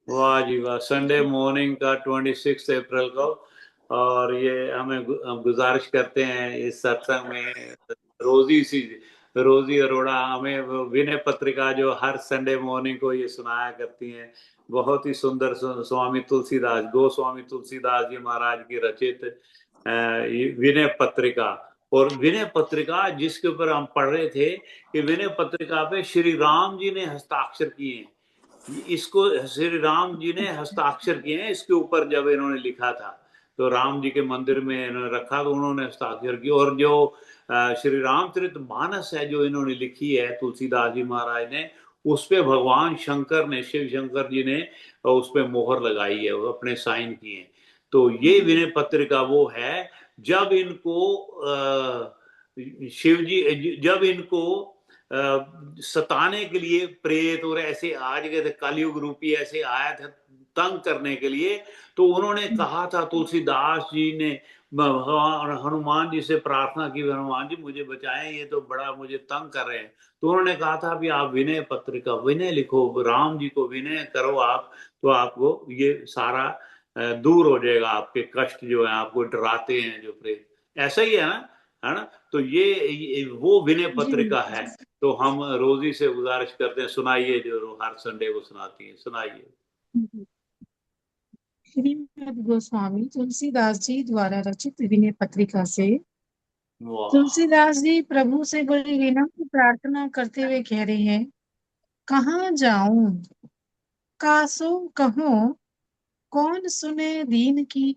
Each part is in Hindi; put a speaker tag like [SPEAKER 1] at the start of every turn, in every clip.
[SPEAKER 1] वाह जी वाह, संडे मॉर्निंग का 26 अप्रैल को। और ये हमें हम गुजारिश करते हैं इस सत्संग में रोजी अरोड़ा हमें विनय पत्रिका जो हर संडे मॉर्निंग को ये सुनाया करती हैं। बहुत ही सुंदर स्वामी तुलसीदास, गोस्वामी तुलसीदास जी महाराज की रचित ये विनय पत्रिका। और विनय पत्रिका जिसके ऊपर हम पढ़ रहे थे कि विनय पत्रिका पे श्री राम जी ने हस्ताक्षर किए हैं। इसको श्री राम जी ने हस्ताक्षर किए हैं इसके ऊपर, जब इन्होंने लिखा था तो राम जी के मंदिर में इन्होंने रखा तो उन्होंने हस्ताक्षर किया। और जो श्री रामचरित मानस है जो इन्होंने लिखी है तुलसीदास जी महाराज ने, उस पे भगवान शंकर ने, शिव शंकर जी ने उस पे मोहर लगाई है, वो अपने साइन किए हैं। तो ये विनय पत्रिका वो है जब इनको शिव जी, जब इनको सताने के लिए प्रेत और ऐसे आज के कलयुग रूपी ऐसे आया था तंग करने के लिए, तो उन्होंने कहा था, तुलसीदास जी ने भगवान हनुमान जी से प्रार्थना की, हनुमान जी मुझे बचाएं, ये तो बड़ा मुझे तंग कर रहे हैं। तो उन्होंने कहा था भी आप विनय पत्रिका, विनय लिखो, राम जी को विनय करो आप, तो आपको ये सारा दूर हो जाएगा, आपके कष्ट जो है, आपको डराते हैं जो प्रेत, ऐसा ही है ना। तो ये वो विनय
[SPEAKER 2] जी।
[SPEAKER 1] पत्रिका है। तो हम रोजी से गुजारिश करते हैं, सुनाइए, जो हर संडे को सुनाती है, सुनाइए।
[SPEAKER 2] श्रीमद् गोस्वामी तुलसीदास जी द्वारा रचित विनय पत्रिका से
[SPEAKER 1] वाह।
[SPEAKER 2] तुलसीदास जी प्रभु से बड़ी विनम्र प्रार्थना करते हुए कह रहे हैं, कहाँ जाऊं, कासो कहूं, कौन सुने दीन की,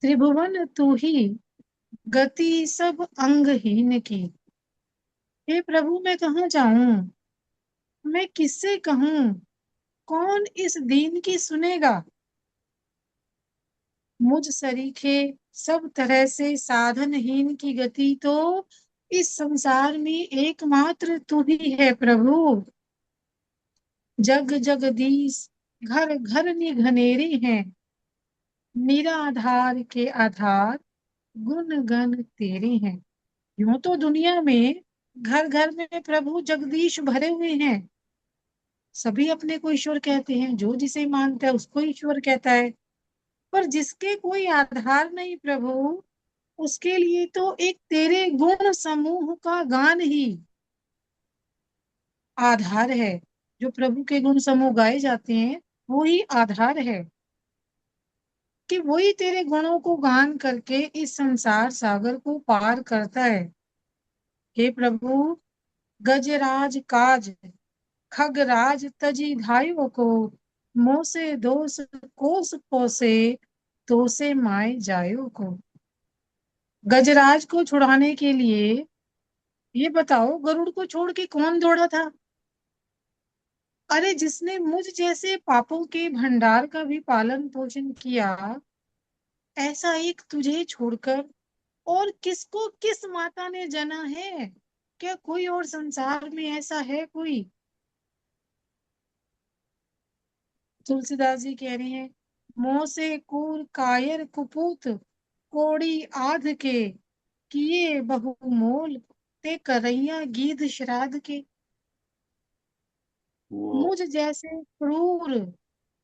[SPEAKER 2] त्रिभुवन तू ही, गति सब अंगहीन की। हे प्रभु, मैं कहाँ जाऊं, मैं किससे कहूं, कौन इस दीन की सुनेगा। मुझ सरीखे सब तरह से साधनहीन की गति तो इस संसार में एकमात्र तू ही है प्रभु। जग जगदीश घर घर निघनेरे हैं, निराधार के आधार गुण गण तेरे हैं। यूं तो दुनिया में घर घर में प्रभु जगदीश भरे हुए हैं, सभी अपने को ईश्वर कहते हैं, जो जिसे मानता है उसको ईश्वर कहता है। पर जिसके कोई आधार नहीं प्रभु, उसके लिए तो एक तेरे गुण समूह का गान ही आधार है। जो प्रभु के गुण समूह गाए जाते हैं वो ही आधार है, कि वही तेरे गुणों को गान करके इस संसार सागर को पार करता है। हे प्रभु, गजराज काज खगराज तजी धाइयों को, मोसे दोष कोस पोसे, तो से माए जायो को। गजराज को छुड़ाने के लिए ये बताओ, गरुड़ को छोड़ के कौन दौड़ा था। अरे जिसने मुझ जैसे पापों के भंडार का भी पालन पोषण किया, ऐसा एक तुझे छोड़कर और किसको किस माता ने जना है। क्या कोई और संसार में ऐसा है कोई। तुलसीदास जी कह रहे हैं, मोह से कूर कायर कुपूत, कोड़ी आध के, किए बहुमोल, ते करैया गीध श्राद्ध के।
[SPEAKER 1] वो
[SPEAKER 2] मुझ जैसे क्रूर,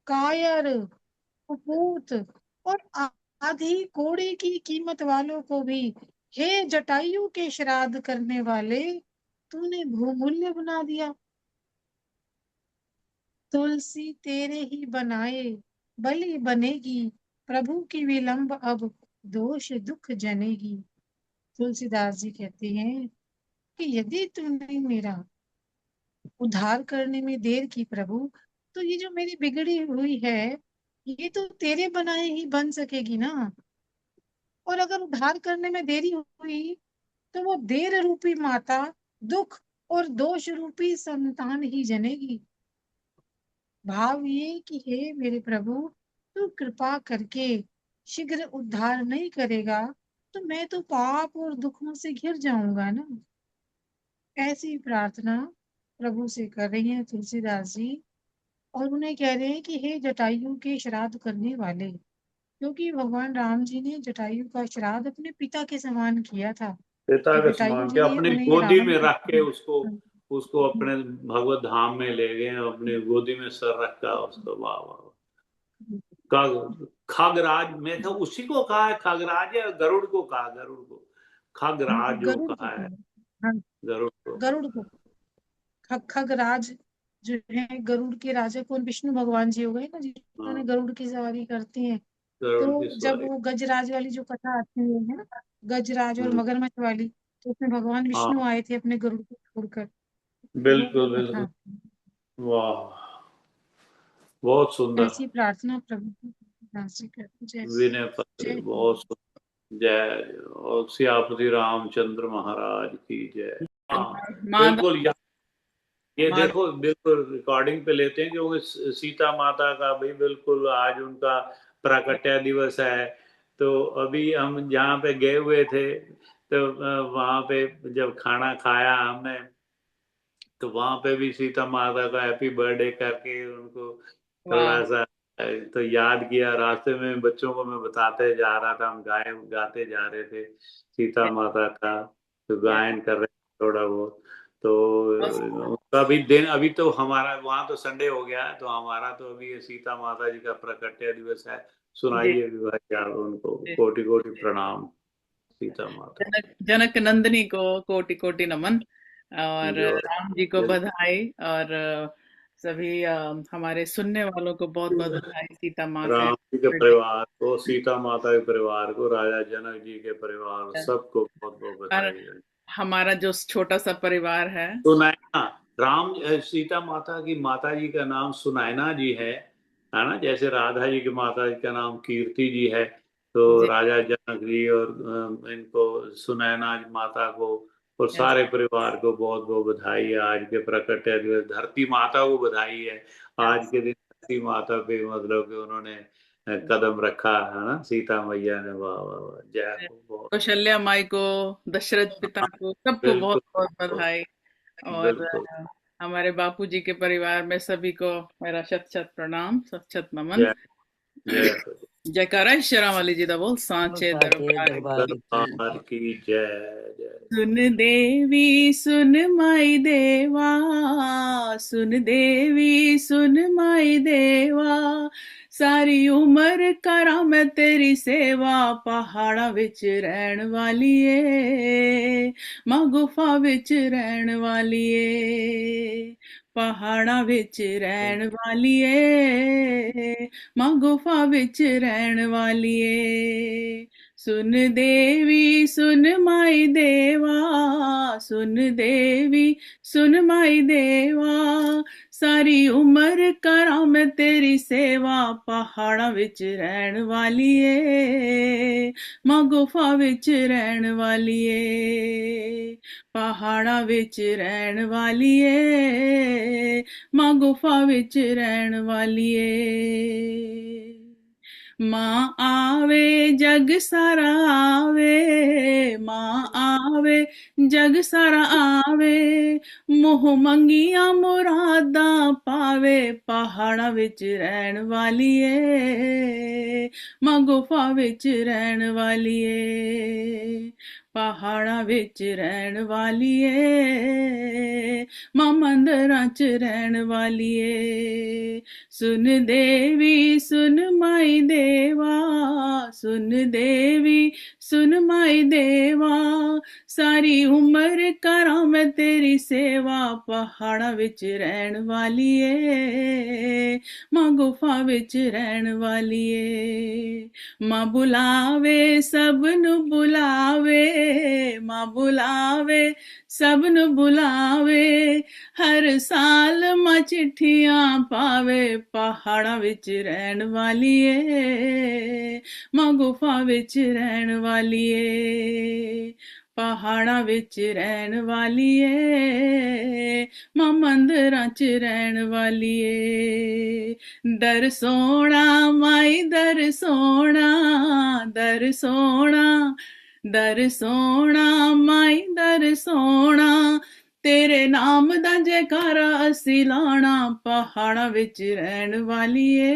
[SPEAKER 2] कायर, कुपूत और आधी कोड़े की कीमत वालों को भी, हे जटायु के श्राद्ध करने वाले, तूने भूमूल्य बना दिया। तुलसी तेरे ही बनाए बलि बनेगी, प्रभु की विलंब अब दोष दुख जनेगी। तुलसीदास जी कहते हैं कि यदि तुमने मेरा उद्धार करने में देर की प्रभु, तो ये जो मेरी बिगड़ी हुई है, ये तो तेरे बनाए ही बन सकेगी ना। और अगर उद्धार करने में देरी हुई, तो वो देर रूपी माता दुख और दोष रूपी संतान ही जनेगी। भाव ये कि हे मेरे प्रभु, तू कृपा करके शीघ्र उद्धार नहीं करेगा, तो मैं तो पाप और दुखों से घिर जाऊंगा ना। ऐसी प्रार्थना प्रभु से कर रही हैं तुलसीदास जी। और उन्हें कह रहे हैं कि हे जटायु के श्राद्ध करने वाले, क्योंकि भगवान राम जी ने जटायु का श्राद्ध अपने पिता के समान किया था।
[SPEAKER 1] पिता
[SPEAKER 2] कि
[SPEAKER 1] के
[SPEAKER 2] जटायु
[SPEAKER 1] समान
[SPEAKER 2] जी
[SPEAKER 1] के
[SPEAKER 2] ने
[SPEAKER 1] अपनी
[SPEAKER 2] उन्हें
[SPEAKER 1] गोदी
[SPEAKER 2] रावण
[SPEAKER 1] में
[SPEAKER 2] के
[SPEAKER 1] रख के उसको उसको अपने भगवत धाम में ले गए, अपनी गोदी में सर रखा उसको। वाह वाह। खगराज में था, उसी को कहा है खगराज, या गरुड़ को कहा, गरुड़ को खगराज जो
[SPEAKER 2] गरुड़ को
[SPEAKER 1] कहा है,
[SPEAKER 2] हाँ,
[SPEAKER 1] गरुड़ को।
[SPEAKER 2] गरुड़ को खगराज जो है गरुड़ के राजा कौन, विष्णु भगवान जी हो गए ना, जिन्होंने
[SPEAKER 1] हाँ,
[SPEAKER 2] गरुड़ की सवारी करती हैं।
[SPEAKER 1] गरुड़ की
[SPEAKER 2] तो जब
[SPEAKER 1] सवारी।
[SPEAKER 2] वो गजराज वाली जो कथा आती है ना, गजराज और
[SPEAKER 1] हम्म,
[SPEAKER 2] मगरमच्छ वाली, तो उसमें भगवान विष्णु
[SPEAKER 1] हाँ,
[SPEAKER 2] आए थे अपने गरुड़ को छोड़कर, वो
[SPEAKER 1] बिल्कुल
[SPEAKER 2] कथा
[SPEAKER 1] बिल्कुल।
[SPEAKER 2] आती है।
[SPEAKER 1] वाह, बहुत सुंदर।
[SPEAKER 2] ऐसी प्रार्थना प्रभु से करते। जय
[SPEAKER 1] विनय पत्र,
[SPEAKER 2] जय
[SPEAKER 1] बहुत सुंदर। जय। और सियापति रामचंद्र महाराज की जय। हाँ,
[SPEAKER 3] माँ
[SPEAKER 1] बिल्कुल। ये
[SPEAKER 3] माँ
[SPEAKER 1] देखो, बिल्कुल रिकॉर्डिंग पे लेते हैं, क्योंकि सीता माता का भी बिल्कुल आज उनका प्राकट्य दिवस है। तो अभी हम जहाँ पे गए हुए थे, तो वहाँ पे जब खाना खाया हमने, तो वहां पे भी सीता माता का हैप्पी बर्थडे करके उनको थोड़ा
[SPEAKER 3] वाह
[SPEAKER 1] सा तो याद किया। रास्ते में बच्चों को मैं बताते जा रहा था, हम गाते जा रहे थे सीता माता का, तो गायन कर रहे थे थोड़ा बहुत। तो उनका भी दिन, अभी तो हमारा वहां तो संडे हो गया है, तो हमारा तो अभी ये सीता माता जी का प्राकट्य दिवस है।
[SPEAKER 3] जी
[SPEAKER 1] सुनाइए भी भाई आप उनको
[SPEAKER 3] जी।
[SPEAKER 1] कोटि कोटि प्रणाम सीता माता।
[SPEAKER 3] जनक नंदिनी को कोटि कोटि नमन, और
[SPEAKER 1] जो
[SPEAKER 3] राम जी को बधाई, और सभी हमारे सुनने वालों को बहुत बहुत बधाई सीता माँ के
[SPEAKER 1] राम जी के
[SPEAKER 3] बर्थडे।
[SPEAKER 1] परिवार को, सीता माता के परिवार को, राजा जनक जी के परिवार, सबको बहुत बहुत
[SPEAKER 3] और
[SPEAKER 1] बधाई।
[SPEAKER 3] हमारा जो छोटा सा परिवार है,
[SPEAKER 1] सुनैना, सीता माता की माता जी का नाम सुनैना जी है ना। जैसे राधा जी की माता जी का नाम कीर्ति जी है, तो
[SPEAKER 3] जी
[SPEAKER 1] राजा जनक जी और इनको सुनैना माता को और
[SPEAKER 3] यस
[SPEAKER 1] सारे परिवार को बहुत बहुत बधाई है आज के प्रकट दिवस। धरती माता को बधाई है आज
[SPEAKER 3] यस।
[SPEAKER 1] के दिन, धरती माता पे मतलब कि उन्होंने कदम रखा है ना, सीता मैया ने। वाह वाह वाह, जय हो। बहुत
[SPEAKER 3] कौशल्या माई को, दशरथ पिता को, सबको बहुत
[SPEAKER 1] बिल्कुल
[SPEAKER 3] बहुत बधाई। और
[SPEAKER 1] बिल्कुल।
[SPEAKER 3] हमारे बापूजी के परिवार में सभी को मेरा शत शत प्रणाम, शत शत नमन।
[SPEAKER 1] जय जय हो।
[SPEAKER 3] जयकारा शेरा वाली जी दा बोल, सांचे
[SPEAKER 4] साचे
[SPEAKER 3] दरबार
[SPEAKER 4] दरबार की
[SPEAKER 1] दरबार की जय जय।
[SPEAKER 3] सुन देवी सुन माई देवा, सुन देवी सुन माई देवा, सारी उम्र करा मैं तेरी सेवा, पहाड़ा विच रहन वाली ए, मां गुफा विच रहन वाली ए, पहाड़ा विच रहन वाली ए, मां गुफा विच रहन वाली ए। सुन देवी सुन माई देवा, सुन देवी सुन माई देवा, सारी उम्र करा मैं तेरी सेवा, पहाड़ा विच रहन वाली ए, मां गुफा विच रहन वाली ए, पहाड़ा विच रहन वाली ए, मां गुफा विच रहन वाली ए। मां आवे जग सारा आवे, मां आवे जग सारा आवे, मोह मंगिया मुरादा पावे, पहाड़ा विच रहन वाली ए, मां गुफा विच रहन वाली ए, पहाड़ा विच रहन वाली ए, मां मंदिरां च रहन वाली ए। सुन देवी सुन माई देवा, सुन देवी सुन माई देवा, सारी उम्र करा मैं तेरी सेवा, पहाड़ा विच रहन वाली ए, मां गुफा विच रहन वाली ए। मां बुलावे सबनु बुलावे, मां बुलावे सबनु बुलावे, हर साल मां चिट्ठियां पावे, पहाड़ा विच रहन वाली ए, मां गुफा विच रहन वाली ए, पहाड़ा विच रहन वाली ए, मां मंदिरां च रहन वाली ए। दर सोना माई दर सोना, दर सोना, दर सोना माई दर सोना, तेरे नाम दा जयकारा असी लाना, पहाड़ां विच रहन वालिए,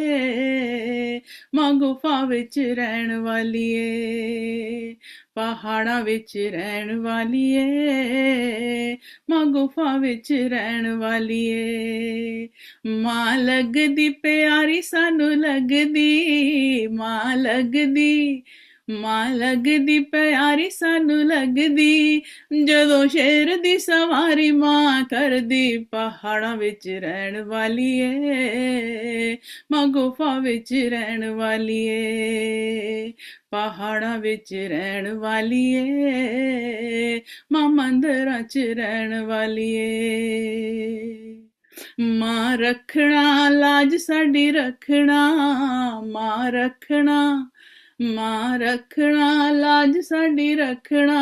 [SPEAKER 3] मां गुफा विच रहन वालिए, पहाड़ां विच रहन वालिए, मां गुफा विच रहन वालिए। मां लगदी प्यारी सानू लगदी, मां लगदी, मां लगदी प्यारी सानू लगदी, जदों शेर दी सवारी मां करदी, पहाड़ां विच रहन वालिए, मां गुफा विच रहन वालिए, पहाड़ां विच रहन वालिए, मां मंदरां च रहन वालिए। मां रखना लाज साडी रखना, मां रखना, मां रखना लाज साडी रखना,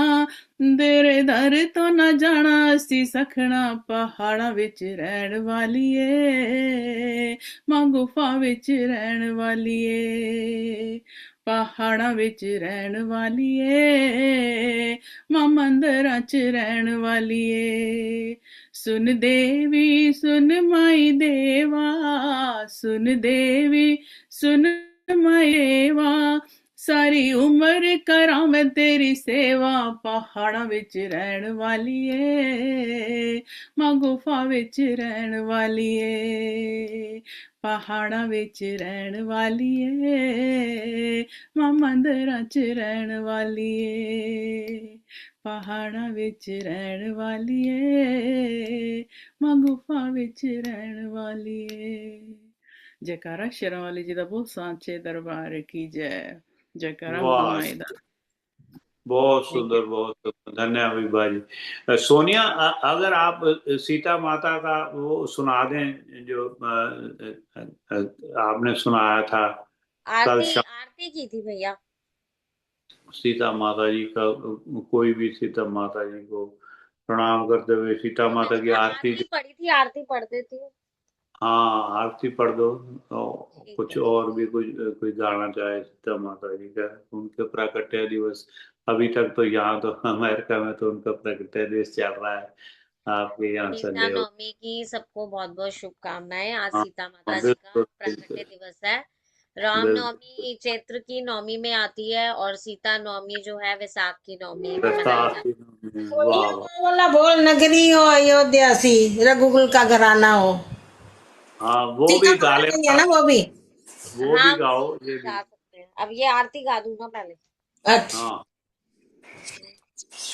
[SPEAKER 3] तेरे दर तो ना जाना असी सखना, पहाड़ां विच रहन वालिए, मां गुफा विच रहन वालिए, पहाड़ां विच रहन वालिए, मां मंदरां च रहन वालिए। सुन देवी सुन माई देवा, सुन देवी सुन माई देवा, सारी उम्र करां मैं तेरी सेवा, पहाड़ां विच रहन वालिए, मां गुफा विच रहन वालिए, पहाड़ां विच रहन वालिए, मां मंदरां च रहन वालिए, पहाड़ां विच रहन वालिए, मां गुफा विच रहन वालिए। जयकारा शेरां वाली जी दा बहुत सांचे दरबार की जय। जयकारा
[SPEAKER 1] वाह,
[SPEAKER 3] गुरुमाई दा।
[SPEAKER 1] बहुत
[SPEAKER 3] थैंक यू।
[SPEAKER 1] सुंदर, बहुत सुंदर, धन्यवाद विभा जी। सोनिया, अगर आप सीता माता का वो सुना दें जो आपने सुनाया था कल
[SPEAKER 4] आरती
[SPEAKER 1] शाम,
[SPEAKER 4] आरती की थी भैया।
[SPEAKER 1] सीता माता जी का, कोई भी सीता माता जी को प्रणाम करते हुए सीता
[SPEAKER 4] तो
[SPEAKER 1] माता
[SPEAKER 4] मैंने
[SPEAKER 1] की
[SPEAKER 4] तो
[SPEAKER 1] आरती।
[SPEAKER 4] आरती पढ़ी थी, आरती पढ़ देती हूँ।
[SPEAKER 1] हाँ, आरती पढ़ दो। और
[SPEAKER 4] ठीक
[SPEAKER 1] कुछ
[SPEAKER 4] है।
[SPEAKER 1] और भी कुछ कोई गाना चाहे सीता माता जी का, उनके प्राकट्य दिवस। अभी तक तो यहाँ तो अमेरिका में तो उनका प्राकट्य दिवस चल रहा है, आपके यहाँ
[SPEAKER 4] सीता
[SPEAKER 1] संडे हो।
[SPEAKER 4] नवमी की सबको बहुत बहुत शुभकामनाएं। आज
[SPEAKER 1] हाँ,
[SPEAKER 4] सीता
[SPEAKER 1] हाँ,
[SPEAKER 4] माता जी का
[SPEAKER 1] बिल्कुल
[SPEAKER 4] प्राकट्य
[SPEAKER 1] बिल्कुल
[SPEAKER 4] दिवस है। राम
[SPEAKER 1] बिल्कुल।
[SPEAKER 4] नवमी चैत्र की नवमी में आती है और सीता नवमी जो है वैसाख की नवमी में मनाई
[SPEAKER 1] प्रसाद
[SPEAKER 4] जाती
[SPEAKER 1] वाह वाह।
[SPEAKER 5] वो वाला बोल, नगरी हो अयोध्या सी, रघुकुल का घराना हो।
[SPEAKER 1] हाँ, वो
[SPEAKER 5] सीता
[SPEAKER 1] भी गा
[SPEAKER 5] माता के लिए
[SPEAKER 1] लेना,
[SPEAKER 5] ना वो भी।
[SPEAKER 4] है।
[SPEAKER 1] वो भी
[SPEAKER 4] हाँ,
[SPEAKER 1] गाओ,
[SPEAKER 4] वो
[SPEAKER 1] ये
[SPEAKER 4] भी
[SPEAKER 1] भी।
[SPEAKER 4] गा सकते हैं। अब ये आरती गा दूं ना पहले।
[SPEAKER 5] अच्छा।
[SPEAKER 1] हाँ,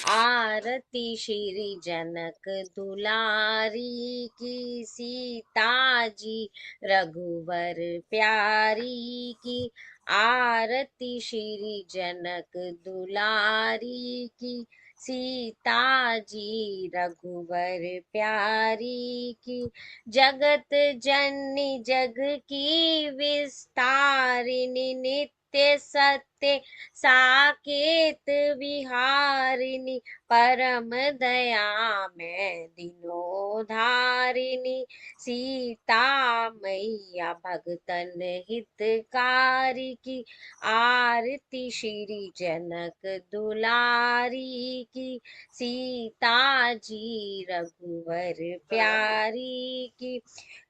[SPEAKER 4] आरती श्री जनक दुलारी की, सीता जी रघुवर प्यारी की। आरती श्री जनक दुलारी की, सीता जी रघुवर प्यारी की। जगत जननी जग की विस्तारिणी, नित्य सत्य साकेत विहारिणी, परम दया में दिनो धारिणी। सीता मैया भगतन हितकारी की, आरती श्री जनक दुलारी की। सीता जी रघुवर प्यारी की।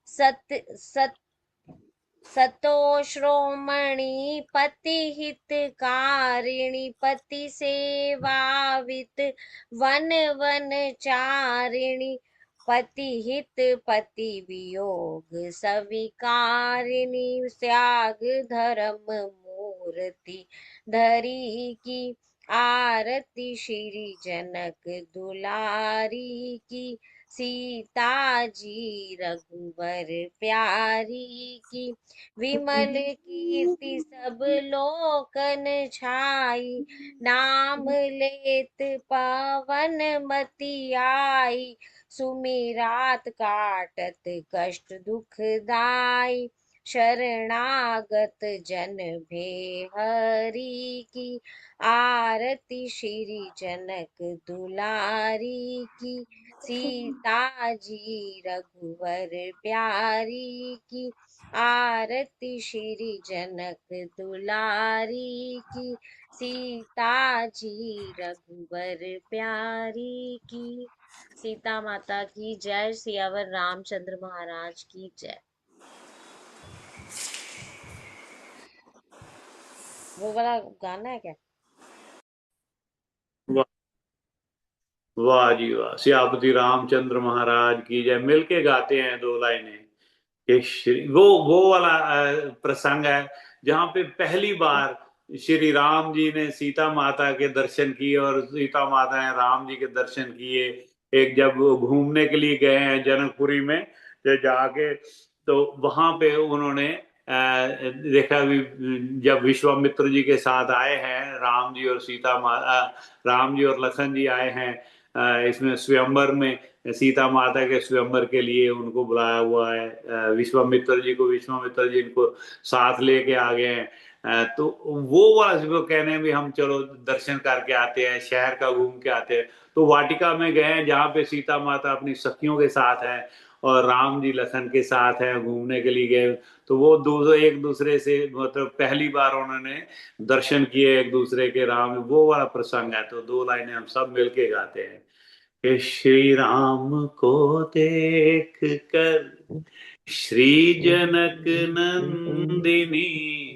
[SPEAKER 4] सत सत सतो श्रोमणि पति हितकारिणी, पति सेवावित वन वन चारिणी। पति हित पति वियोग सविकारिणी, त्याग धर्म मूर्ति धरी की। आरती श्री जनक दुलारी की, सीता जी रघुवर प्यारी की। विमल कीर्ति सब लोकन छाई, नाम लेत पावन मति आई। सुमिरात काटत कष्ट दुख दाई, शरणागत जन भेहरी की। आरती श्री जनक दुलारी की, सीता जी रघुवर प्यारी की, आरती श्री जनक दुलारी की। सीता जी रघुवर प्यारी की। सीता माता की जय। सियावर रामचंद्र महाराज की जय। वो वाला गाना है क्या?
[SPEAKER 1] वाह वाह जी वाह, सियापति रामचंद्र महाराज की जय। मिलके गाते हैं दो लाइनें। कि श्री वो वाला प्रसंग है जहाँ पे पहली बार श्री राम जी ने सीता माता के दर्शन किए और सीता माता ने राम जी के दर्शन किए। एक जब वो घूमने के लिए गए हैं जनकपुरी में, जो जाके तो वहां पे उन्होंने देखा भी, जब विश्वामित्र जी के साथ आए हैं राम जी और सीता माता, राम जी और लखन जी आए हैं इसमें स्वयंवर में, सीता माता के स्वयंवर के लिए उनको बुलाया हुआ है। विश्वामित्र जी को, विश्वामित्र जी इनको साथ लेके आ गए हैं। तो वो वाला वो कहने हैं भी हम चलो दर्शन करके आते हैं, शहर का घूम के आते हैं। तो वाटिका में गए हैं जहाँ पे सीता माता अपनी सखियों के साथ है और राम जी लखन के साथ है, घूमने के लिए गए। तो वो एक दूसरे से मतलब पहली बार उन्होंने दर्शन किए एक दूसरे के, राम, वो वाला प्रसंग है। तो दो लाइनें हम सब मिलके गाते हैं कि श्री राम को देख कर श्री जनक नंदिनी,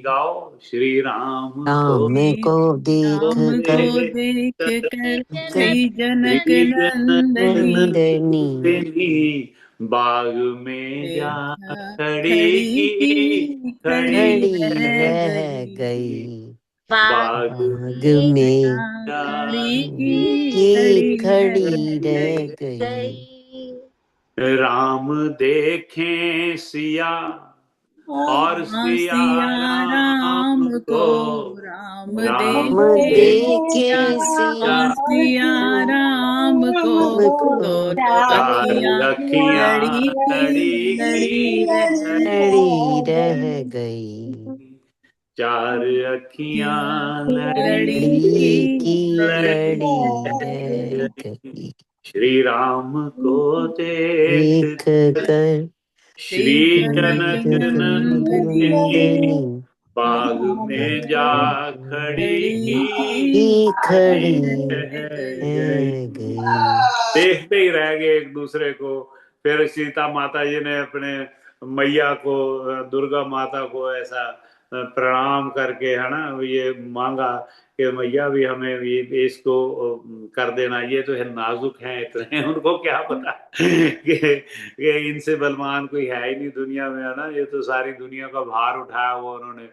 [SPEAKER 1] गाओ, श्री राम को
[SPEAKER 5] राम को देख
[SPEAKER 3] राम को
[SPEAKER 5] कर
[SPEAKER 3] देख कर
[SPEAKER 4] जनक
[SPEAKER 3] श्री जनक
[SPEAKER 1] श्री जनक
[SPEAKER 3] नंदनी,
[SPEAKER 5] नंदनी
[SPEAKER 1] नंदिनी बाग में जा
[SPEAKER 3] देखा
[SPEAKER 1] खड़ी
[SPEAKER 3] खड़ी
[SPEAKER 1] की,
[SPEAKER 3] की खड़ी
[SPEAKER 1] खड़ी
[SPEAKER 5] खड़ी
[SPEAKER 3] रह
[SPEAKER 5] रह
[SPEAKER 3] गई।
[SPEAKER 5] गई।
[SPEAKER 4] बाग
[SPEAKER 1] बाग
[SPEAKER 5] बाग
[SPEAKER 4] में
[SPEAKER 5] में
[SPEAKER 3] देखा
[SPEAKER 1] जा
[SPEAKER 3] खड़ी की
[SPEAKER 5] की
[SPEAKER 3] खड़ी रह
[SPEAKER 5] खड़ी रह
[SPEAKER 3] गई।
[SPEAKER 5] गई।
[SPEAKER 4] गई।
[SPEAKER 1] राम देखें सिया और
[SPEAKER 3] हाँ
[SPEAKER 1] सिया
[SPEAKER 3] सिया राम
[SPEAKER 1] राम
[SPEAKER 3] को,
[SPEAKER 1] को,
[SPEAKER 3] राम
[SPEAKER 1] राम
[SPEAKER 5] राम
[SPEAKER 3] देखे
[SPEAKER 5] देखे
[SPEAKER 3] सिया
[SPEAKER 5] सिया
[SPEAKER 3] और सिया राम को,
[SPEAKER 5] राम को,
[SPEAKER 3] दोनों अखियां
[SPEAKER 1] चार अखियां
[SPEAKER 3] लड़ी की
[SPEAKER 1] लड़ी
[SPEAKER 3] लड़ी
[SPEAKER 1] की
[SPEAKER 3] रह
[SPEAKER 5] खड़ी रह गई।
[SPEAKER 1] चार अखियां लड़ी
[SPEAKER 3] लड़ी
[SPEAKER 1] की
[SPEAKER 5] लड़ी
[SPEAKER 3] की
[SPEAKER 5] की
[SPEAKER 3] लड़ी
[SPEAKER 5] लड़ी
[SPEAKER 3] रह
[SPEAKER 5] रह
[SPEAKER 3] गई।
[SPEAKER 5] गई।
[SPEAKER 1] श्री राम को देख
[SPEAKER 5] देख कर
[SPEAKER 3] श्री
[SPEAKER 1] श्री
[SPEAKER 3] जनक
[SPEAKER 1] जनक नंदिनी
[SPEAKER 3] नंदनी,
[SPEAKER 5] नंदनी
[SPEAKER 1] बाग में जा खड़ी
[SPEAKER 3] खड़ी
[SPEAKER 1] की,
[SPEAKER 3] की
[SPEAKER 5] की
[SPEAKER 1] खड़ी
[SPEAKER 3] खड़ी
[SPEAKER 5] खड़ी
[SPEAKER 3] रह
[SPEAKER 1] रह गई।
[SPEAKER 3] गई।
[SPEAKER 5] रह गई।
[SPEAKER 1] देखते ही रह गए एक दूसरे को। फिर सीता माता जी ने अपने मैया को, दुर्गा माता को ऐसा प्रणाम करके, है ना, ये मांगा कि मैया भी हमें ये इसको कर देना, ये तो है नाजुक हैं इतने उनको क्या पता कि इनसे बलवान कोई है ही नहीं दुनिया में, है ना, ये तो सारी दुनिया का भार उठाया हुआ उन्होंने।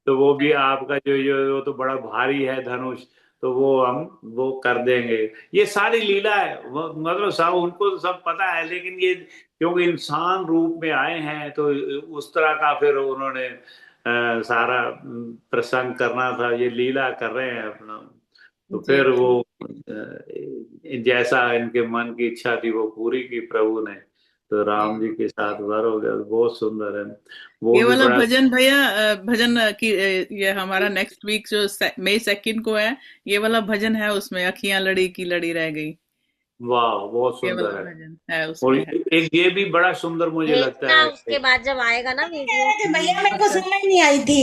[SPEAKER 1] तो वो भी आपका जो वो तो बड़ा भारी है धनुष, तो वो हम वो कर देंगे। ये सारी लीला है, मतलब सब उनको तो सब पता है, लेकिन ये क्योंकि इंसान रूप में आए हैं तो उस तरह का फिर उन्होंने सारा प्रसंग करना था, ये लीला कर रहे हैं अपना। तो
[SPEAKER 3] जी
[SPEAKER 1] फिर वो
[SPEAKER 3] जी।
[SPEAKER 1] जैसा इनके मन की इच्छा थी वो पूरी की प्रभु ने, तो राम जी के साथ वर हो गया। बहुत सुंदर है वो
[SPEAKER 3] ये
[SPEAKER 1] भी,
[SPEAKER 3] वाला
[SPEAKER 1] बड़ा।
[SPEAKER 3] भजन भैया, भजन की ये हमारा नेक्स्ट वीक जो मई 2 को है, ये वाला भजन है उसमें, अखियां लड़ी की लड़ी रह गई।
[SPEAKER 1] वाह, बहुत
[SPEAKER 3] ये वाला
[SPEAKER 1] सुंदर है।
[SPEAKER 3] भजन है
[SPEAKER 1] और
[SPEAKER 3] उसमें है।
[SPEAKER 1] एक ये भी बड़ा सुंदर मुझे लगता
[SPEAKER 4] भेजना
[SPEAKER 1] है
[SPEAKER 4] उसके बाद जब आएगा ना वीडियो।
[SPEAKER 5] भैया मेरे को
[SPEAKER 3] अच्छा।
[SPEAKER 5] समझ नहीं आई थी।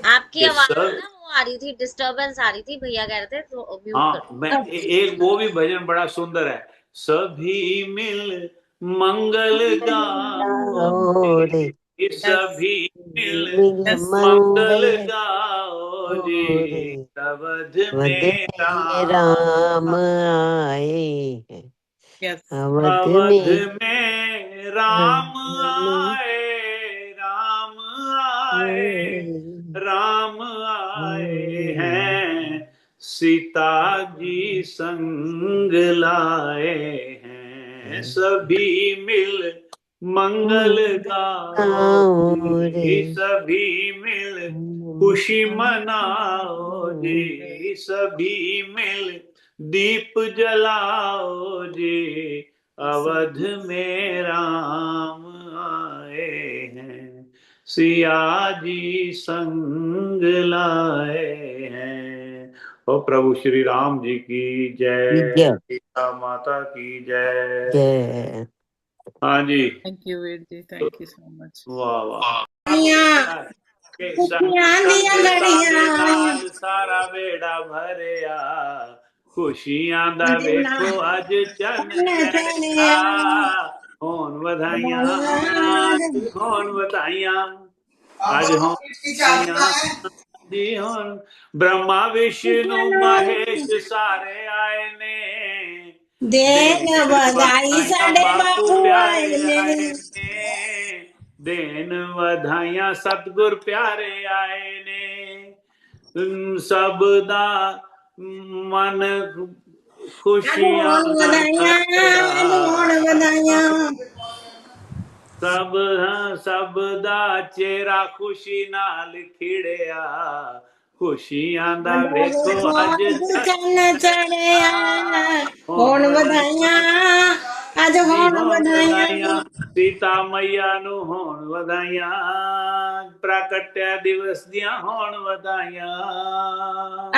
[SPEAKER 4] आपकी
[SPEAKER 1] कि
[SPEAKER 4] आवाज
[SPEAKER 1] सब,
[SPEAKER 4] ना वो आ रही थी, डिस्टरबेंस आ रही थी, भैया कह रहे थे तो म्यूट कर
[SPEAKER 1] हाँ,
[SPEAKER 4] दो।
[SPEAKER 1] मैं एक वो भी भजन बड़ा सुंदर है, सभी मिल मंगल गाओ
[SPEAKER 5] गाओ रे,
[SPEAKER 1] जी,
[SPEAKER 3] यस
[SPEAKER 1] सभी मिल
[SPEAKER 5] मिल
[SPEAKER 3] यस।
[SPEAKER 1] मंगल
[SPEAKER 5] मंगल
[SPEAKER 1] गाओ
[SPEAKER 5] गाओ रे।
[SPEAKER 1] जी, अवध
[SPEAKER 5] अवध
[SPEAKER 1] में
[SPEAKER 5] में
[SPEAKER 1] राम,
[SPEAKER 5] राम आए हैं।
[SPEAKER 3] यस।
[SPEAKER 5] अवध
[SPEAKER 1] अवध
[SPEAKER 5] में
[SPEAKER 1] में राम
[SPEAKER 5] राम
[SPEAKER 1] आए, राम आए,
[SPEAKER 5] आए
[SPEAKER 1] राम आए हैं, सीता जी संग लाए हैं,
[SPEAKER 5] हैं।
[SPEAKER 1] सभी मिल मंगल गाओ
[SPEAKER 5] गाओ रे,
[SPEAKER 1] जी, सभी मिल खुशी मनाओ जी, सभी मिल दीप जलाओ जी, अवध में राम आए हैं, सिया जी संग लाए हैं। हो प्रभु श्री राम जी की जय,
[SPEAKER 5] जय
[SPEAKER 1] सीता माता की जय।
[SPEAKER 5] जय।
[SPEAKER 1] हाँ जी,
[SPEAKER 3] thank you Veer ji, thank you so much.
[SPEAKER 1] वाह वाह।
[SPEAKER 5] खुशियां दियां घड़ियां
[SPEAKER 1] नाल सारा बेड़ा भरिया, खुशियां दा वेखो अज चन चढ़िया, होन वधाइयां होन वधाइयां, अज होन वधाइयां जी होन। ब्रह्मा विष्णु महेश सारे आए ने,
[SPEAKER 5] देन बधाई साडे
[SPEAKER 1] बापू
[SPEAKER 5] बापू आए
[SPEAKER 1] प्यारे
[SPEAKER 5] ने।
[SPEAKER 1] आए ने, देन वधाइयां सतगुर प्यारे आए ने। सब दा मन खुशियां
[SPEAKER 5] होन
[SPEAKER 1] भरिया,
[SPEAKER 5] बधाइयां।
[SPEAKER 1] सब दा चेहरा खुशी नाल खिड़िया, खुशियां दा वेखो अज
[SPEAKER 5] चन चढ़िया, होन बधाइयां अज
[SPEAKER 1] जी
[SPEAKER 5] होन
[SPEAKER 1] होन
[SPEAKER 5] बधाइयां।
[SPEAKER 1] वधाइयां, सीता मैया नू होन वधाइयां, प्राकट्या दिवस दियां होन वधाइयां।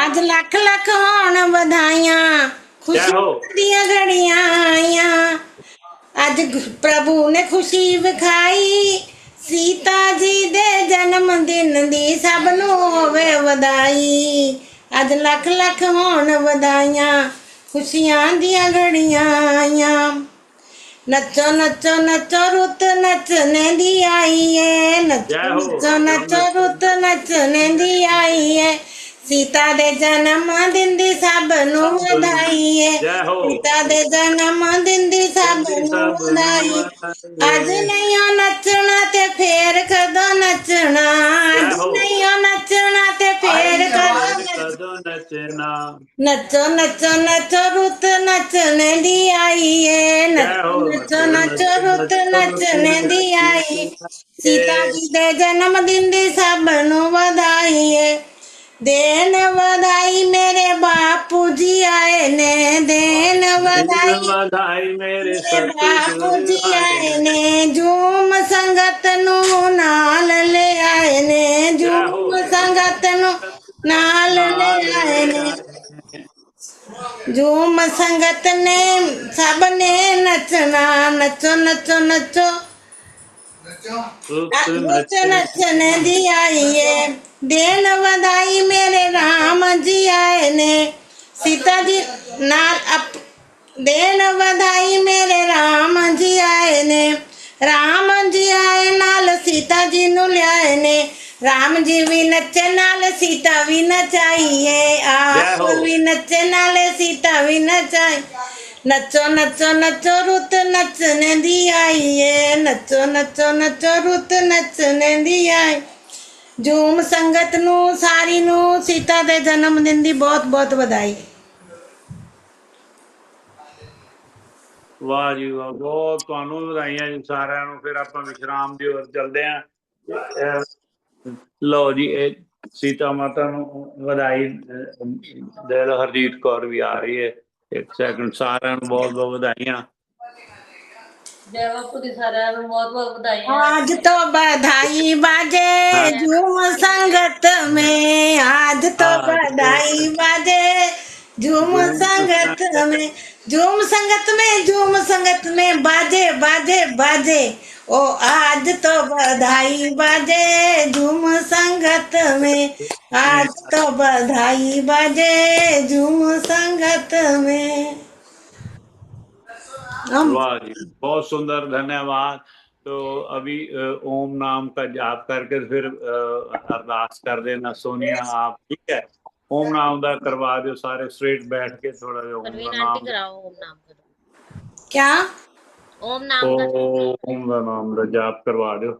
[SPEAKER 5] अज लख लख होन बधाइयां,
[SPEAKER 1] जय हो।
[SPEAKER 5] खुशियां दियां घड़ियां आईयां। अज प्रभु ने खुशी विखाई, सीता जी दे जन्म दिन दी सब नू होवे वधाई। अज लख लख होन वधाइयां, खुशियां दियां घड़ियां आईयां। नचो नचो नचो रुत नचने दी आई है, नचो
[SPEAKER 1] जय हो।
[SPEAKER 5] नचो नचो रुत नचने दी आई है। सीता दे जन्म दिन दी सब नू वधाई है,
[SPEAKER 1] जय हो।
[SPEAKER 5] सीता दे जन्म दिन दी सब नू
[SPEAKER 1] सब
[SPEAKER 5] वधाई। अज नहीं हो नचना ते फेर कदों नचना, अज नहीं हो नचना ते फेर कदों नचना।
[SPEAKER 1] कदों नचना,
[SPEAKER 5] नचो नचो नचो रुत नचने दी आई है,
[SPEAKER 1] जय हो।
[SPEAKER 5] नचो नचो नचो रुत नचने दी आई। सीता जी दे जन्म दिन दी सब नू वधाई है, देन वधाई मेरे बापू जी आए ने, देन
[SPEAKER 1] बधाई मेरे
[SPEAKER 5] बापू
[SPEAKER 1] सतगुरु
[SPEAKER 5] जी
[SPEAKER 1] आए
[SPEAKER 5] आए ने। झूम संगत नू नाल ले आए ने,
[SPEAKER 1] जय हो।
[SPEAKER 5] झूम संगत नू नाल ले आए ने। झूम संगत ने सब ने नचना, नचो नचो नचो रुत नचने दी आई है, देन वधाई मेरे राम जी आए ने। सीता जी नाल देन वधाई मेरे राम जी आए ने, राम जी आए नाल सीता जी नू लियाए ने। राम जी भी नचे नाल सीता भी नचाई है, आप भी नचे नाल सीता भी नचाई। नचो नचो नचो रुत नचने दी आई है, नचो नचो नचो रुत नचने दी आई। झूम संगत नू सारी नू सीता दे जन्म दिन दी बहुत बहुत बधाई।
[SPEAKER 1] वाह जी वाह, बहुत ਤੁਹਾਨੂੰ ਵਧਾਈਆਂ ਜੀ ਸਾਰਿਆਂ ਨੂੰ। ਫਿਰ ਆਪਾਂ ਵਿਸ਼ਰਾਮ ਦੀ ओर ਚੱਲਦੇ ਆਂ। ਲਓ ਜੀ, ਇਹ ਸੀਤਾ ਮਾਤਾ ਨੂੰ ਵਧਾਈ ਦੇ ਲਓ। ਹਰਜੀਤ ਕੌਰ ਵੀ ਆ ਰਹੀ ਹੈ, ਇੱਕ ਸੈਕਿੰਡ। ਸਾਰਿਆਂ ਨੂੰ ਬਹੁਤ ਬਹੁਤ ਵਧਾਈਆਂ।
[SPEAKER 6] जय बापू दी सारिਆਂ ਨੂੰ बहुत बहुत बधाई।
[SPEAKER 5] आज तो बधाई बाजे झूम संगत में, आज तो बधाई बाजे झूम संगत में, झूम संगत में, झूम संगत में बाजे बाजे बाजे। ओ आज तो बधाई बाजे झूम संगत में, आज तो बधाई बाजे झूम संगत में।
[SPEAKER 1] वाह जी, बहुत सुंदर, धन्यवाद। तो अभी ओम नाम का जाप करके फिर अरदास कर देना। सोनिया आप ठीक है, ओम नाम दा करवा दो सारे स्ट्रेट बैठ के। थोड़ा जो
[SPEAKER 4] परवीन आंटी कराओ, ओम नाम करो।
[SPEAKER 5] क्या
[SPEAKER 4] ओम नाम का
[SPEAKER 1] ओम दा नाम दा जाप करवा दो।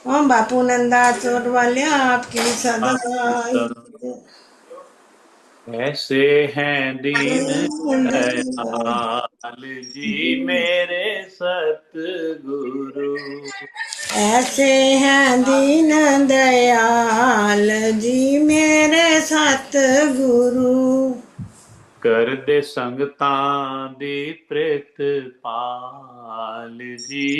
[SPEAKER 5] ओम बापू नंदा चोट वाले आपकी सदा
[SPEAKER 1] ऐसे हैं दीन दयाल जी मेरे सतगुरु।
[SPEAKER 5] ऐसे हैं दीन दयाल जी मेरे सतगुरु।
[SPEAKER 1] कर दे संगतां दी प्रितपाल जी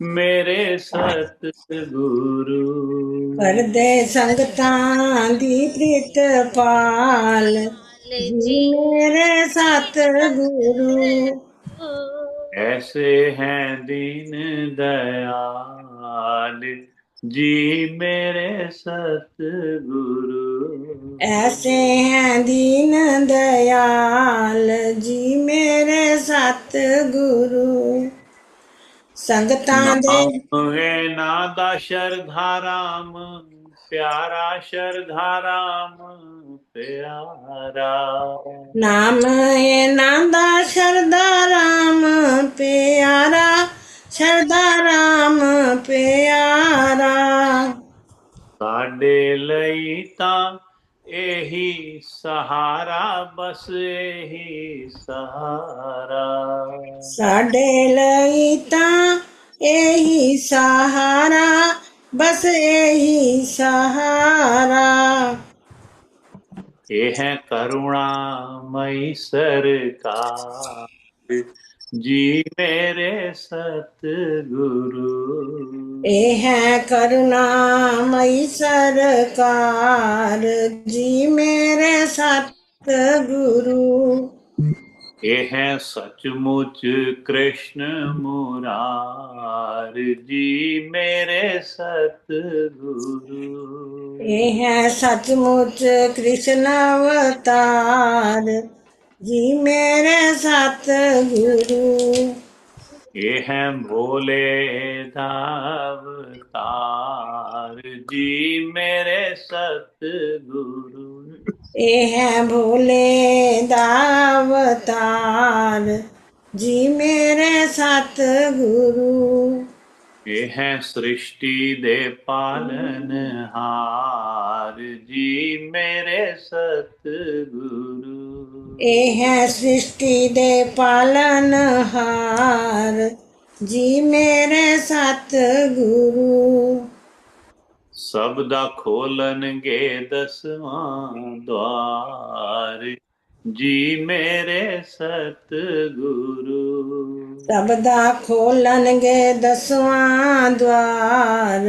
[SPEAKER 1] मेरे सतगुरु।
[SPEAKER 5] कर दे संगतां दी प्रितपाल जी मेरे सतगुरु।
[SPEAKER 1] ऐसे हैं दीन दयाल जी मेरे सतगुरु।
[SPEAKER 5] ऐसे हैं दीन दयाल जी मेरे सतगुरु। संगतां दे
[SPEAKER 1] नाम है नादा शरधा राम प्यारा शरधा राम प्यारा।
[SPEAKER 5] नाम है नादा शरदा राम प्यारा शरदा राम प्यारा।
[SPEAKER 1] साडे लई तां एही सहारा बस एही सहारा।
[SPEAKER 5] साडे लई तां एही सहारा बस एही सहारा।
[SPEAKER 1] ये है करुणामयी सरकार जी मेरे सतगुरु।
[SPEAKER 5] ए है करुणामयी सरकार जी मेरे सतगुरु।
[SPEAKER 1] ये है सचमुच कृष्ण मुरार जी मेरे सतगुरु।
[SPEAKER 5] ये है सचमुच कृष्ण अवतार जी मेरे सतगुरु।
[SPEAKER 1] ये है भोले दावतार जी मेरे सतगुरु।
[SPEAKER 5] ये है भोले दावतार जी मेरे सतगुरु।
[SPEAKER 1] ये है सृष्टि दे पालनहार जी मेरे सतगुरु।
[SPEAKER 5] ये है सृष्टि दे पालनहार जी मेरे सतगुरु।
[SPEAKER 1] सबदा खोलनगे दसवां द्वार जी मेरे सतगुरु।
[SPEAKER 5] सबदा खोलनगे दसवां द्वार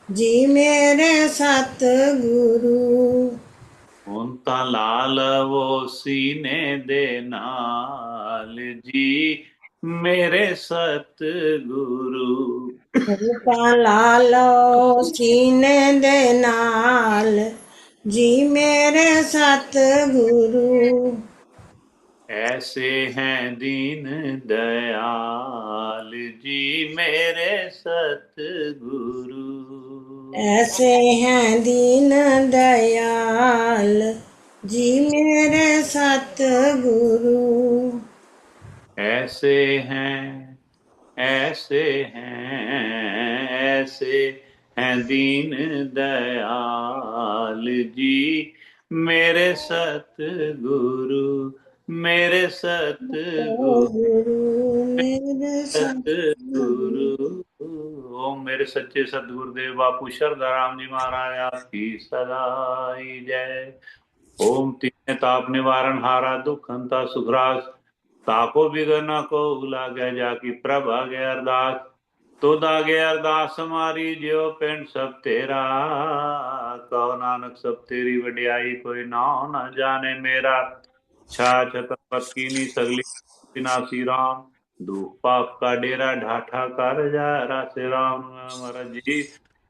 [SPEAKER 5] जी मेरे सतगुरु।
[SPEAKER 1] ਹੁਣ ਤਾਂ ਲਾਲ वो सीने दे नाल जी मेरे सतगुरु।
[SPEAKER 5] रूपा लालो सीने दे नाल जी मेरे सतगुरु।
[SPEAKER 1] ऐसे हैं दीन दयाल जी मेरे सतगुरु।
[SPEAKER 5] ऐसे हैं दीन दयाल जी मेरे सतगुरु।
[SPEAKER 1] ऐसे हैं ऐसे हैं दीन दयाल जी मेरे सतगुरु मेरे सतगुरु
[SPEAKER 5] मेरे सतगुरु।
[SPEAKER 1] ओम मेरे सच्चे सतगुरुदेव बापू शरदाराम जी महाराज आपकी सदाई जय। ओम तीन ताप निवारण हारा दुख हंता सुखराज ताको बिगना को लागे जाकी प्रभ आगे अरदास तुद आगे अरदास हमारी जियो पिंड सब तेरा कहो नानक सब तेरी वडियाई कोई नाम न जाने मेरा छाछ तपत कीनी सगली विनाशी राम दुख पाप का डेरा ढाठा कर जा रासे राम महाराज जी।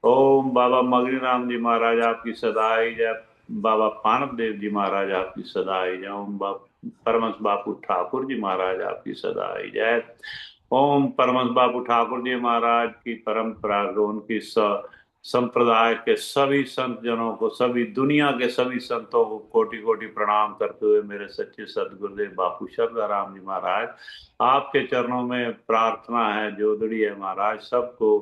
[SPEAKER 1] ओम बाबा मगरी राम जी महाराज आपकी सदाई जय। बाबा पानव देव जी महाराज आपकी सदाई जय। ओम परमहंस बापू ठाकुर जी महाराज आपकी सदाई जय। ओम परमहंस बापू ठाकुर जी महाराज की परंपरा उनकी संप्रदाय के सभी संत जनों को, सभी दुनिया के सभी संतों को कोटि कोटि प्रणाम करते हुए मेरे सच्चे सदगुरुदेव बापू शरदाराम जी महाराज, आपके चरणों में प्रार्थना है, जोदड़ी है महाराज, सबको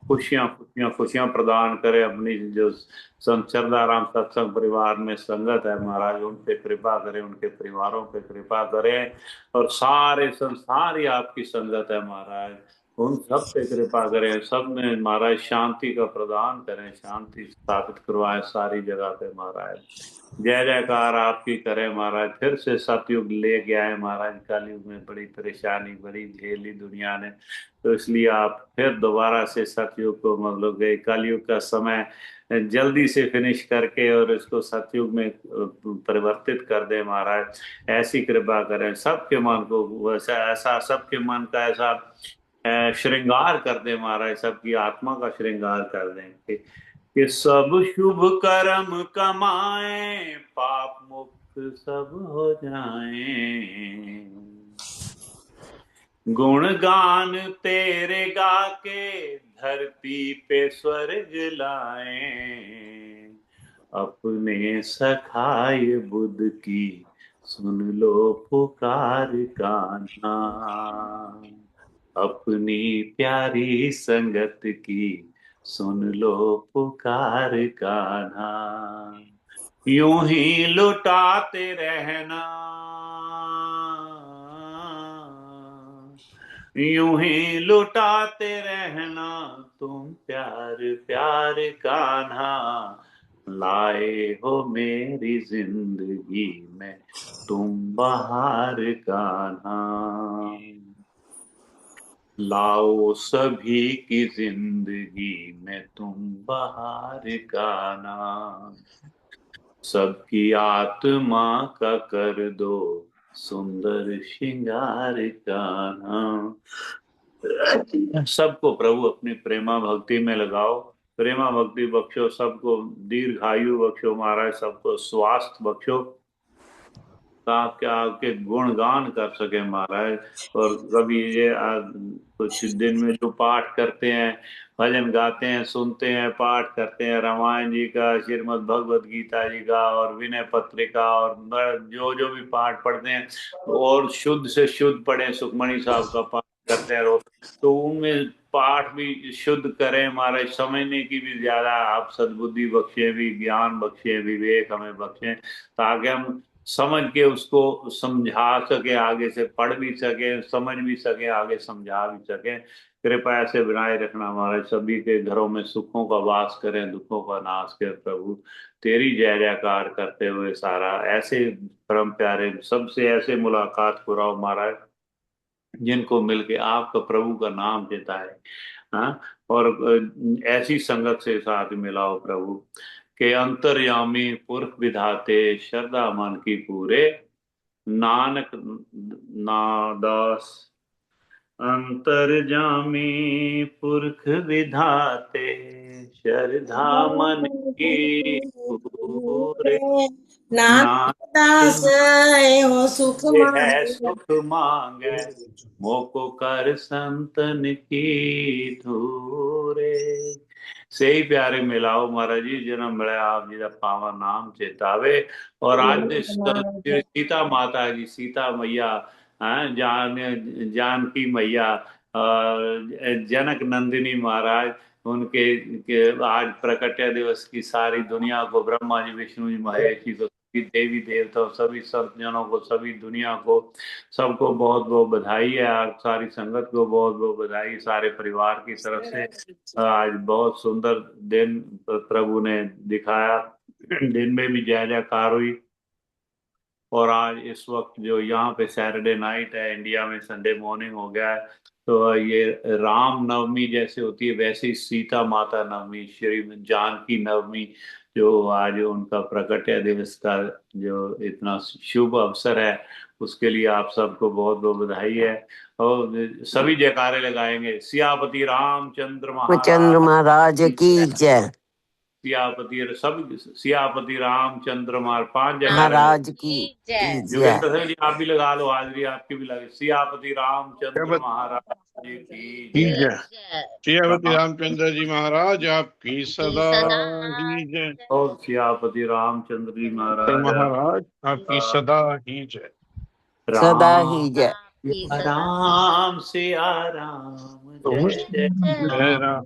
[SPEAKER 1] खुशियां खुशियां खुशियां प्रदान करे। अपनी जो संत शरदाराम सत्संग परिवार में संगत है महाराज, उन पे कृपा करें, उनके परिवारों पे कृपा करें, और सारे संसार ही आपकी संगत है महाराज, उन सब पे कृपा करें, सब में महाराज शांति का प्रदान करें, शांति स्थापित करवाएं सारी जगह पे महाराज। जय जयकार आपकी करें महाराज। फिर से सतयुग ले गया है महाराज, कलयुग में बड़ी परेशानी, बड़ी झेली दुनिया ने, तो इसलिए आप फिर दोबारा से सतयुग को, मतलब कलयुग का समय जल्दी से फिनिश करके और इसको सतयुग में परिवर्तित कर दे महाराज। ऐसी कृपा करें, सबके मन को वैसा, ऐसा सबके मन का ऐसा श्रृंगार कर दे महाराज, सबकी आत्मा का श्रृंगार कर दें कि सब शुभ कर्म कमाएं, पाप मुक्त सब हो जाएं, गुण गान तेरे गा के धरती पे स्वर्ग लाएं, अपने सखाए बुद्ध की सुन लो पुकार कान्हा, अपनी प्यारी संगत की सुन लो पुकार कान्हा, यूं ही लुटाते रहना, यूं ही लुटाते रहना तुम प्यार प्यार कान्हा, लाए हो मेरी जिंदगी में तुम बहार कान्हा, लाओ सभी की जिंदगी में तुम बहार कान्हा, सबकी आत्मा का कर दो सुंदर श्रृंगार कान्हा। सबको प्रभु अपनी प्रेमा भक्ति में लगाओ, प्रेमा भक्ति बख्शो, सबको दीर्घायु बख्शो महाराज, सबको स्वास्थ्य बख्शो, आपके आपके गुणगान कर सके महाराज। और कभी ये कुछ दिन में जो पाठ करते हैं, भजन गाते हैं, सुनते हैं, पाठ करते हैं रामायण जी का, श्रीमद् भगवद गीता जी का और विनय पत्रिका, और जो जो भी पाठ पढ़ते हैं और शुद्ध से शुद्ध पढ़े, सुखमणि साहब का पाठ करते हैं रोज, तो उनमें पाठ भी शुद्ध करें महाराज, समझने की भी ज्यादा आप सद्बुद्धि बख्शे, भी ज्ञान बख्शे, विवेक हमें बख्शे, ताकि हम समझ के उसको समझा सके, आगे से पढ़ भी सके, समझ भी सके, आगे समझा भी सके। कृपया ऐसे बनाए रखना हमारे सभी के घरों में सुखों का वास करें, दुखों का नाश करें प्रभु। तेरी जय जयकार करते हुए सारा ऐसे परम प्यारे सबसे ऐसे मुलाकात कराओ महाराज, जिनको मिलके आपका प्रभु का नाम देता है, हाँ, और ऐसी संगत से साथ मिलाओ प्रभु के अंतर्यामी पुरख विधाते, श्रद्धा मन की पूरे, नानक नादास अंतर्जामी पुरख विधाते, श्रद्धा मन की पूरे,
[SPEAKER 5] नानक दास हो सुख
[SPEAKER 1] है सुख मांगे, मोको कर संतन की धूरे। से ही प्यारे मिलाओ महाराज जी, जन्म मिले आप जी का पावन नाम चेतावे। और आज सीता माता जी, सीता मैया, जानकी मैया, जनक नंदिनी महाराज, उनके आज प्रकट्य दिवस की सारी दुनिया को, ब्रह्मा जी, विष्णु जी, महेश जी को, देवी देवता, सभी संत जनों को, सभी दुनिया को, सबको बहुत बहुत बधाई है। आप सारी संगत को बहुत बहुत बधाई, सारे परिवार की तरफ से। आज बहुत सुंदर दिन प्रभु ने दिखाया, दिन में भी जय जयकार हुई। और आज इस वक्त जो यहाँ पे सैटरडे नाइट है, इंडिया में संडे मॉर्निंग हो गया है, तो ये राम नवमी जैसे होती है वैसे ही सीता माता नवमी, श्री जानकी नवमी, जो आज उनका प्रकट्य दिवस का जो इतना शुभ अवसर है, उसके लिए आप सबको बहुत बहुत बधाई है। और सभी जयकारे लगाएंगे, सियापति रामचंद्र
[SPEAKER 7] महाराज की जय,
[SPEAKER 1] सियापति सब सियापति रामचंद्र पांच
[SPEAKER 7] महाराज की
[SPEAKER 4] जय।
[SPEAKER 1] जोगिंदर जी आप भी लगा लो, हाजरी आपकी भी लगे, सियापति रामचंद्र महाराज जी की
[SPEAKER 8] की
[SPEAKER 1] जय।
[SPEAKER 8] जय। सियापति रामचंद्र जी महाराज आपकी सदा ही जय।
[SPEAKER 1] और सियापति रामचंद्र जी
[SPEAKER 8] महाराज आपकी सदा ही जय।
[SPEAKER 7] सदा
[SPEAKER 1] राम
[SPEAKER 7] ही जय।
[SPEAKER 1] राम सिया राम जय जय
[SPEAKER 8] जय राम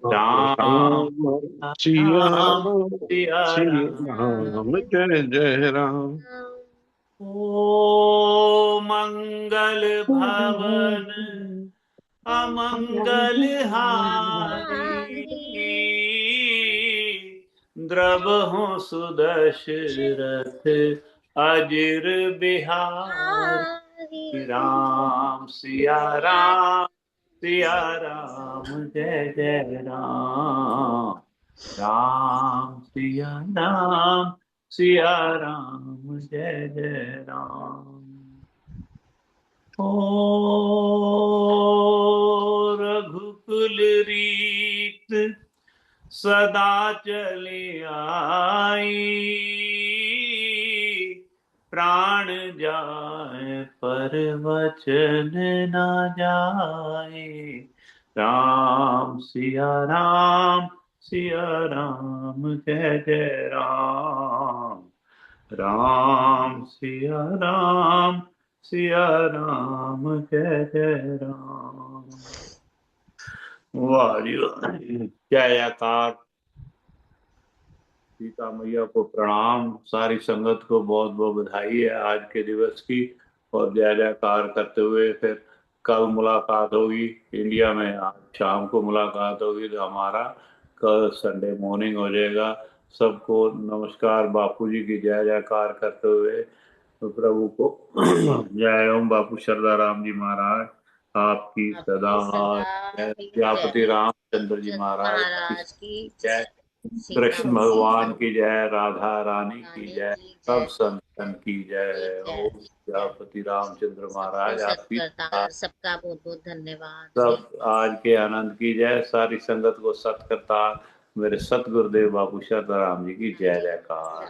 [SPEAKER 1] राम
[SPEAKER 8] सिया
[SPEAKER 1] राम
[SPEAKER 8] राम
[SPEAKER 1] सिया
[SPEAKER 8] श्री
[SPEAKER 1] राम।
[SPEAKER 8] राम जय जय राम।
[SPEAKER 1] ओ मंगल भवन अमंगल हारी द्रवहु सुदशरथ अजिर बिहारी राम सिया राम जय जय राम राम सिया राम जय जय राम। ओ रघुकुल रीत सदा चली आई प्राण जाए पर वचन न जाए राम सिया राम जय जय राम राम सिया राम जय जय राम। वाह जी वाह। जय जयकार। सीता मैया को प्रणाम। सारी संगत को बहुत बहुत बधाई है आज के दिवस की। और जय जयकार करते हुए फिर कल मुलाकात होगी इंडिया में। आज शाम को मुलाकात होगी तो हमारा कल संडे मॉर्निंग हो जाएगा। सबको नमस्कार। बापू जी की जय जयकार करते हुए तो प्रभु को जय ओम। बापू शरदा राम जी महाराज आपकी सदा जय। सियापति रामचंद्र जी महाराज की जय। कृष्ण भगवान की जय। राधा रानी की जय। सब संतन की जय। ओम सियापति रामचंद्र महाराज आपकी
[SPEAKER 4] सबका बहुत बहुत धन्यवाद।
[SPEAKER 1] सब आज के आनंद की जय। सारी संगत को सत करता मेरे सतगुरुदेव बापू शरदा राम जी की जय जयकार।